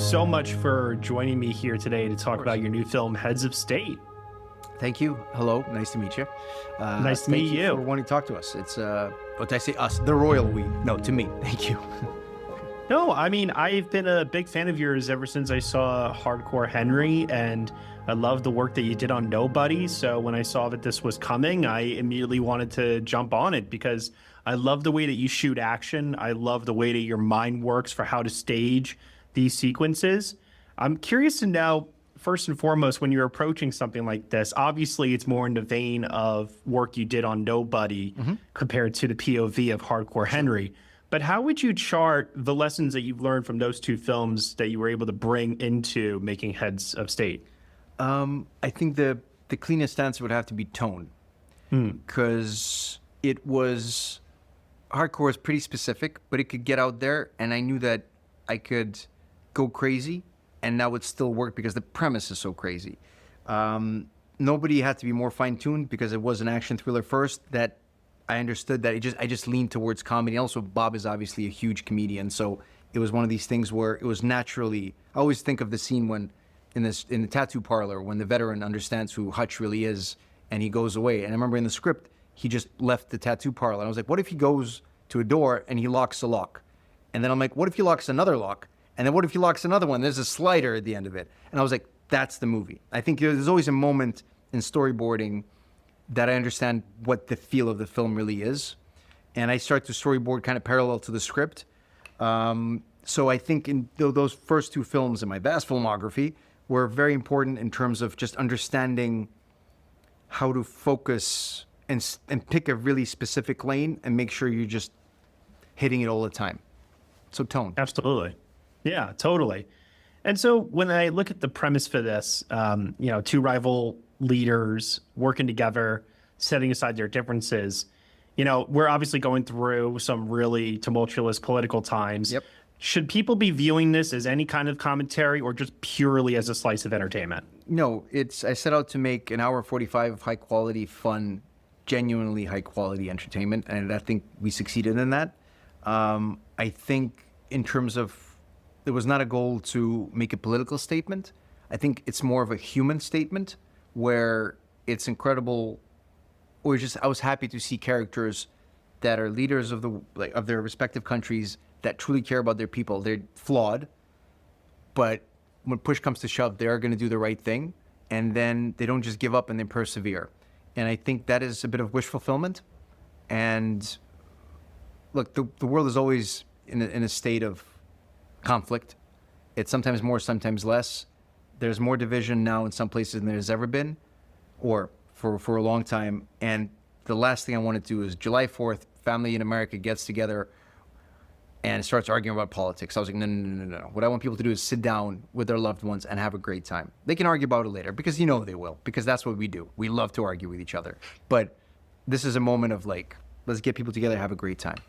so much for joining me here today to talk about your new film, Heads of State. Thank you. Hello. Nice to meet you. Nice to meet Thank you for wanting to talk to us. It's, what did I say? Us, the royal we. No, to me. Thank you. No, I mean, I've been a big fan of yours ever since I saw Hardcore Henry, and I love the work that you did on Nobody. So when I saw that this was coming, I immediately wanted to jump on it because I love the way that you shoot action. I love the way that your mind works for how to stage these sequences. I'm curious to know, first and foremost, when you're approaching something like this, obviously it's more in the vein of work you did on Nobody compared to the POV of Hardcore Henry. But how would you chart the lessons that you've learned from those two films that you were able to bring into making Heads of State? I think the cleanest answer would have to be tone. Because it was... Hardcore is pretty specific, but it could get out there, and I knew that I could go crazy, and that would still work because the premise is so crazy. Nobody had to be more fine-tuned because it was an action thriller first that I understood that I just leaned towards comedy. Also, Bob is obviously a huge comedian, so it was one of these things where it was naturally... I always think of the scene when in the tattoo parlor when the veteran understands who Hutch really is and he goes away. And I remember in the script, he just left the tattoo parlor. And I was like, what if he goes to a door and he locks a lock? And then I'm like, what if he locks another lock? And then what if he locks another one? There's a slider at the end of it. And I was like, that's the movie. I think there's always a moment in storyboarding that I understand what the feel of the film really is. And I start to storyboard kind of parallel to the script. So I think in those first two films in my vast filmography were very important in terms of just understanding how to focus and pick a really specific lane and make sure you're just hitting it all the time. So tone. Absolutely. Yeah, totally. And so when I look at the premise for this, two rival leaders working together, setting aside their differences, we're obviously going through some really tumultuous political times. Yep. Should people be viewing this as any kind of commentary or just purely as a slice of entertainment? No, I set out to make an hour 45 of high quality, fun, genuinely high quality entertainment. And I think we succeeded in that. I think in terms of, there was not a goal to make a political statement. I think it's more of a human statement where it's incredible. I was happy to see characters that are leaders of their respective countries that truly care about their people. They're flawed, but when push comes to shove, they are going to do the right thing. And then they don't just give up and they persevere. And I think that is a bit of wish fulfillment. And look, the world is always in a state of conflict. It's sometimes more, sometimes less. There's more division now in some places than there's ever been, or for a long time. And the last thing I want to do is July 4th, family in America gets together and starts arguing about politics. I was like, no. What I want people to do is sit down with their loved ones and have a great time. They can argue about it later because they will, because that's what we do. We love to argue with each other. But this is a moment of let's get people together and have a great time.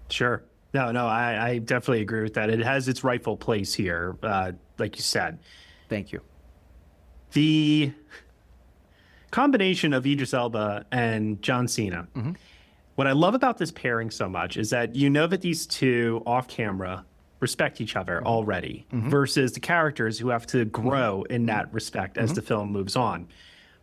Sure. No, I definitely agree with that. It has its rightful place here, like you said. Thank you. The combination of Idris Elba and John Cena. What I love about this pairing so much is that that these two off camera respect each other already versus the characters who have to grow in that respect as the film moves on.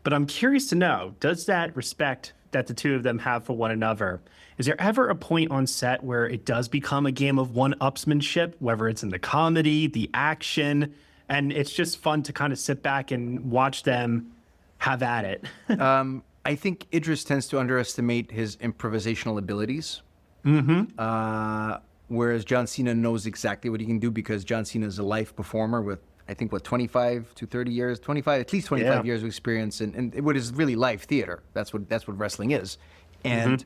But I'm curious to know, does that respect that the two of them have for one another, is there ever a point on set where it does become a game of one-upsmanship, whether it's in the comedy, the action, and it's just fun to kind of sit back and watch them have at it? I think Idris tends to underestimate his improvisational abilities. Whereas John Cena knows exactly what he can do because John Cena is a live performer with, I think, 25 to 30 years, at least 25 years of experience in what is really live theater. That's what wrestling is. And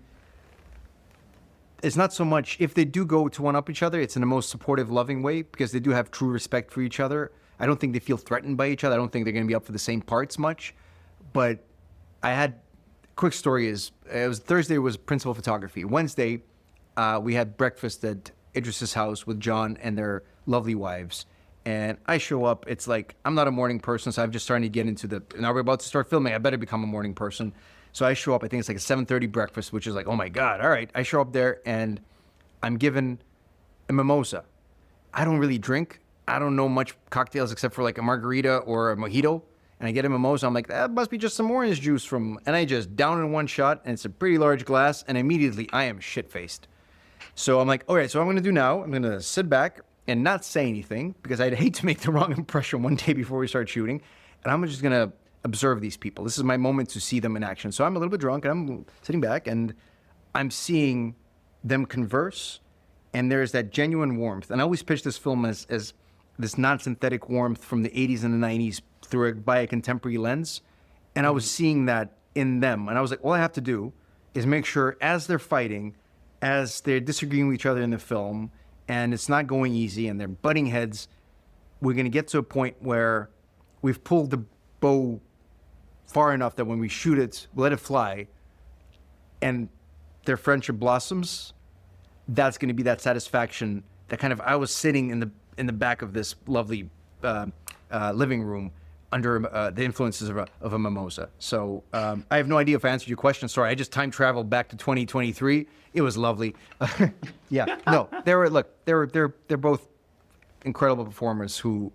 it's not so much, if they do go to one-up each other, it's in the most supportive, loving way because they do have true respect for each other. I don't think they feel threatened by each other. I don't think they're going to be up for the same parts much. But quick story is, Thursday was principal photography. Wednesday, we had breakfast at Idris's house with John and their lovely wives. And I show up, it's like, I'm not a morning person, so I'm just starting to get into now we're about to start filming, I better become a morning person. So I show up, I think it's like a 7:30 breakfast, which is like, oh my God, all right. I show up there and I'm given a mimosa. I don't really drink. I don't know much cocktails except for like a margarita or a mojito. And I get a mimosa. I'm like, that must be just some orange juice and I just down in one shot, and it's a pretty large glass, and immediately I am shit-faced. So I'm like, all right, so what I'm going to do now, I'm going to sit back and not say anything, because I'd hate to make the wrong impression one day before we start shooting. And I'm just going to observe these people. This is my moment to see them in action. So I'm a little bit drunk, and I'm sitting back, and I'm seeing them converse, and there's that genuine warmth. And I always pitch this film as this non-synthetic warmth from the 80s and the 90s by a contemporary lens. And I was seeing that in them. And I was like, all I have to do is make sure as they're fighting, as they're disagreeing with each other in the film, and it's not going easy, and they're butting heads, we're going to get to a point where we've pulled the bow far enough that when we shoot it, we let it fly, and their friendship blossoms. That's going to be that satisfaction that kind of, I was sitting in the back of this lovely living room under the influences of a mimosa. So I have no idea if I answered your question. Sorry, I just time traveled back to 2023. It was lovely. Yeah, no, they're both incredible performers who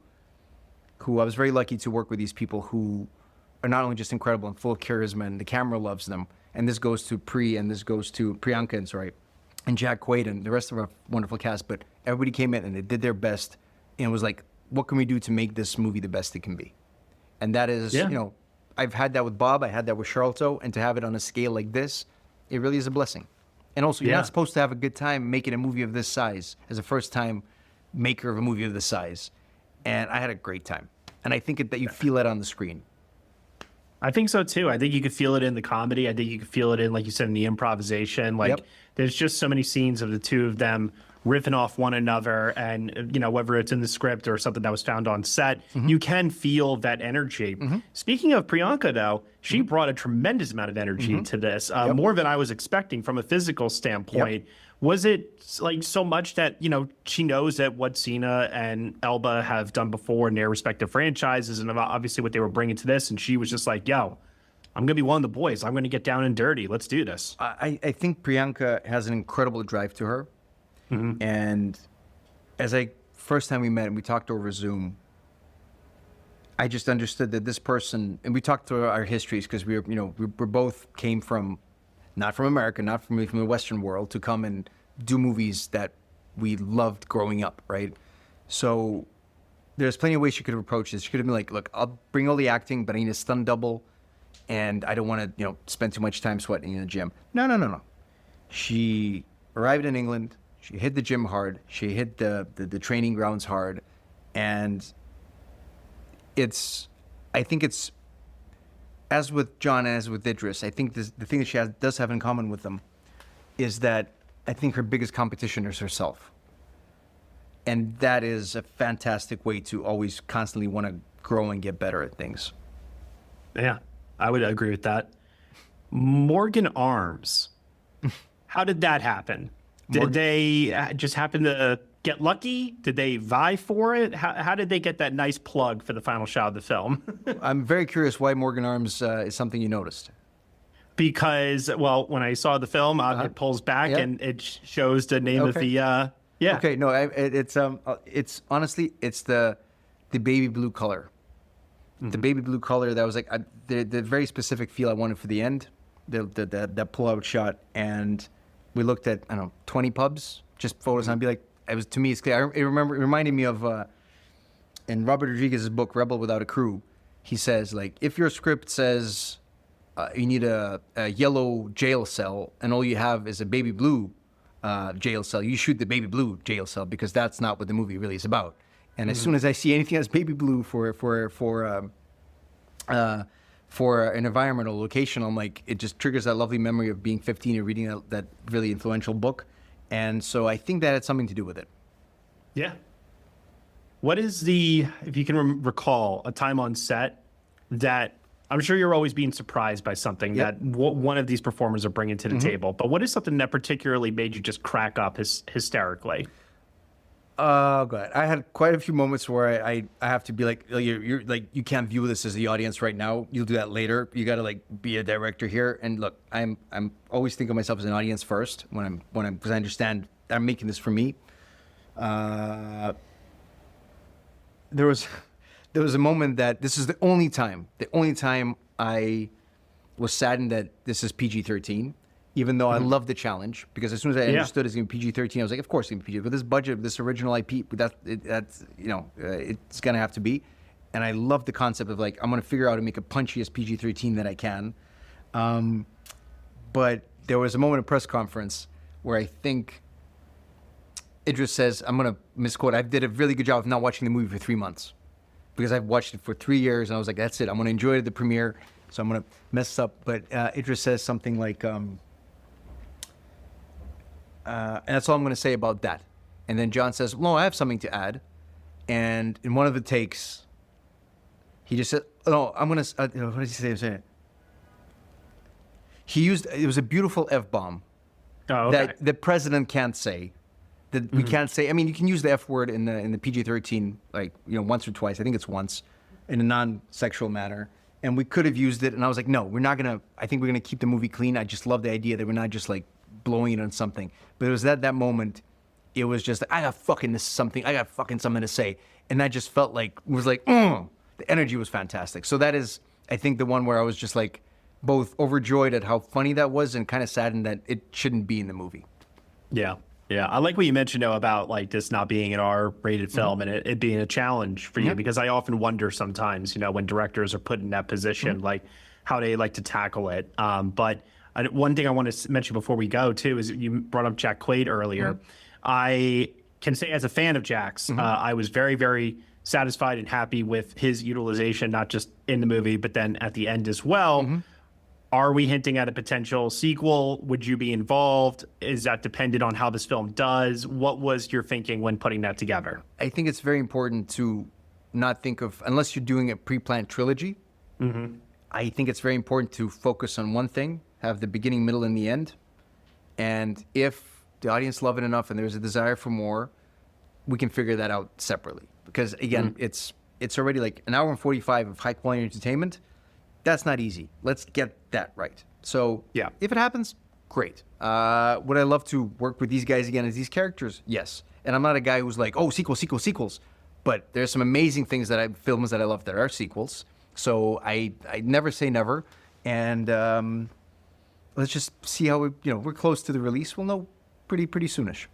I was very lucky to work with these people who are not only just incredible and full of charisma, and the camera loves them. And this goes to and this goes to Priyanka, and Jack Quaid and the rest of our wonderful cast. But everybody came in and they did their best, and it was like, what can we do to make this movie the best it can be? And that is, I've had that with Bob, I had that with Charlton, and to have it on a scale like this, it really is a blessing. And also, you're not supposed to have a good time making a movie of this size as a first-time maker of a movie of this size. And I had a great time. And I think that you feel it on the screen. I think so too. I think you could feel it in the comedy. I think you could feel it in, like you said, in the improvisation. Like, there's just so many scenes of the two of them riffing off one another, and whether it's in the script or something that was found on set, you can feel that energy. Speaking of Priyanka, though, she brought a tremendous amount of energy to this, more than I was expecting from a physical standpoint. Was it like so much that she knows that what Cena and Elba have done before in their respective franchises, and obviously what they were bringing to this, and she was just like, yo, I'm going to be one of the boys. I'm going to get down and dirty. Let's do this. I think Priyanka has an incredible drive to her. And first time we met and we talked over Zoom, I just understood that this person, and we talked through our histories, because we both came from, not from America, not from the Western world, to come and do movies that we loved growing up, right? So there's plenty of ways she could have approached this. She could have been like, look, I'll bring all the acting, but I need a stunt double, and I don't want to, spend too much time sweating in the gym. No. She arrived in England. She hit the gym hard. She hit the training grounds hard. And I think it's, as with John, as with Idris, I think the thing that she does have in common with them is that I think her biggest competition is herself. And that is a fantastic way to always constantly want to grow and get better at things. Yeah, I would agree with that. Morgan Arms. How did that happen? Did they just happen to get lucky? Did they vie for it? How did they get that nice plug for the final shot of the film? I'm very curious why Morgan Arms is something you noticed. Because, well, when I saw the film, it pulls back and it shows the name of the, Okay, no, it's honestly, it's the baby blue color. The baby blue color, that was like the very specific feel I wanted for the end, that pull-out shot. And we looked at, 20 pubs, just photos, and I'd be like, to me, it's clear. It reminded me of, in Robert Rodriguez's book, Rebel Without a Crew, he says, like, if your script says you need a yellow jail cell and all you have is a baby blue jail cell, you shoot the baby blue jail cell, because that's not what the movie really is about. And as soon as I see anything that's baby blue for an environmental location, I'm like, it just triggers that lovely memory of being 15 and reading that really influential book. And so I think that had something to do with it. Yeah. What is if you can recall, a time on set that, I'm sure you're always being surprised by something that one of these performers are bringing to the table, but what is something that particularly made you just crack up hysterically? Oh, God. I had quite a few moments where I have to be like, you're like, you can't view this as the audience right now. You'll do that later. You got to like be a director here. And look, I'm always think of myself as an audience first because I understand I'm making this for me. there was a moment that this is the only time I was saddened that this is PG-13, even though I love the challenge, because as soon as I understood it's going to be PG-13, I was like, of course it's going to be PG. But this budget, this original IP, that's it's going to have to be. And I love the concept of like, I'm going to figure out how to make a punchiest PG-13 that I can. But there was a moment in press conference where I think Idris says, I'm going to misquote, I did a really good job of not watching the movie for 3 months, because I've watched it for 3 years, and I was like, that's it. I'm going to enjoy it at the premiere, so I'm going to mess up. But Idris says something like, and that's all I'm going to say about that. And then John says, no, I have something to add. And in one of the takes, he just said, no, I'm going to, what did he say? He used, it was a beautiful F-bomb that the president can't say. That we can't say. I mean, you can use the F word in the PG-13, like, once or twice. I think it's once, in a non-sexual manner. And we could have used it. And I was like, no, we're not going to. I think we're going to keep the movie clean. I just love the idea that we're not just like blowing it on something. But it was that moment, it was just, I got fucking something to say. And that just felt like, it was like, the energy was fantastic. So that is, I think, the one where I was just like, both overjoyed at how funny that was and kind of saddened that it shouldn't be in the movie. Yeah. Yeah, I like what you mentioned, though, about like this not being an R-rated film and it being a challenge for you, because I often wonder sometimes, when directors are put in that position, like how they like to tackle it. But one thing I want to mention before we go, too, is you brought up Jack Quaid earlier. I can say as a fan of Jack's, I was very, very satisfied and happy with his utilization, not just in the movie, but then at the end as well. Are we hinting at a potential sequel? Would you be involved? Is that dependent on how this film does? What was your thinking when putting that together? I think it's very important to not think of, unless you're doing a pre-planned trilogy, I think it's very important to focus on one thing, have the beginning, middle, and the end. And if the audience love it enough and there's a desire for more, we can figure that out separately. Because again, it's already like an hour and 45 of high quality entertainment. That's not easy. Let's get that right. So if it happens, great. Would I love to work with these guys again as these characters? Yes. And I'm not a guy who's like, oh, sequels. But there's some amazing things films that I love that are sequels. So I never say never. And let's just see how we're close to the release. We'll know pretty soonish.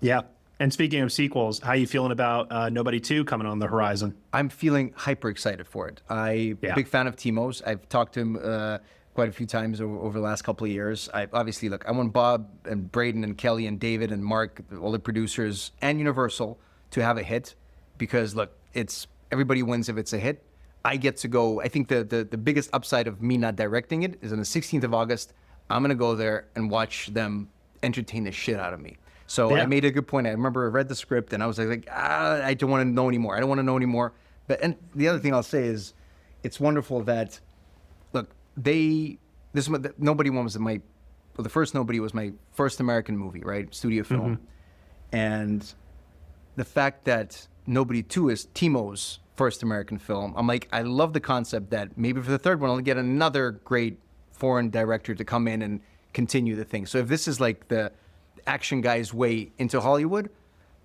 Yeah. And speaking of sequels, how are you feeling about Nobody 2 coming on the horizon? I'm feeling hyper excited for it. I'm a big fan of Timo's. I've talked to him quite a few times over the last couple of years. I want Bob and Braden and Kelly and David and Mark, all the producers, and Universal to have a hit, because it's everybody wins if it's a hit. I get to go. I think the biggest upside of me not directing it is on the 16th of August, I'm going to go there and watch them entertain the shit out of me. So I made a good point. I remember I read the script and I was like, I don't want to know anymore. I don't want to know anymore. And the other thing I'll say is, it's wonderful that, the first Nobody was my first American movie, right? Studio film. And the fact that Nobody 2 is Timo's first American film, I'm like, I love the concept that maybe for the third one, I'll get another great foreign director to come in and continue the thing. So if this is like the action guy's way into Hollywood,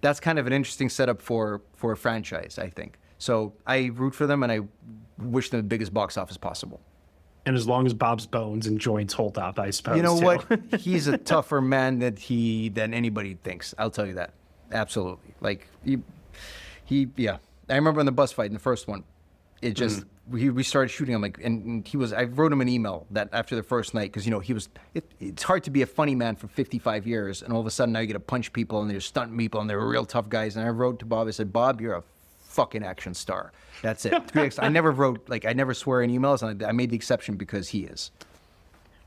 that's kind of an interesting setup for a franchise, I think. So I root for them and I wish them the biggest box office possible. And as long as Bob's bones and joints hold up, I suppose. You know what? He's a tougher man than anybody thinks. I'll tell you that. Absolutely. Like I remember in the bus fight in the first one, it just we started shooting. I'm like, and I wrote him an email that after the first night, because it's hard to be a funny man for 55 years, and all of a sudden now you get to punch people and they're stunt people and they're real tough guys. And I wrote to Bob. I said, Bob, you're a fucking action star. That's it. I never swear in emails, and I made the exception because he is.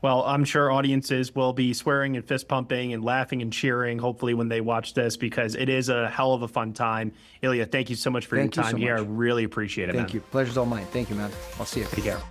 Well, I'm sure audiences will be swearing and fist pumping and laughing and cheering, hopefully, when they watch this, because it is a hell of a fun time. Ilya, thank you so much for your time here. I really appreciate it, man. Thank you. Pleasure's all mine. Thank you, man. I'll see you. Take care.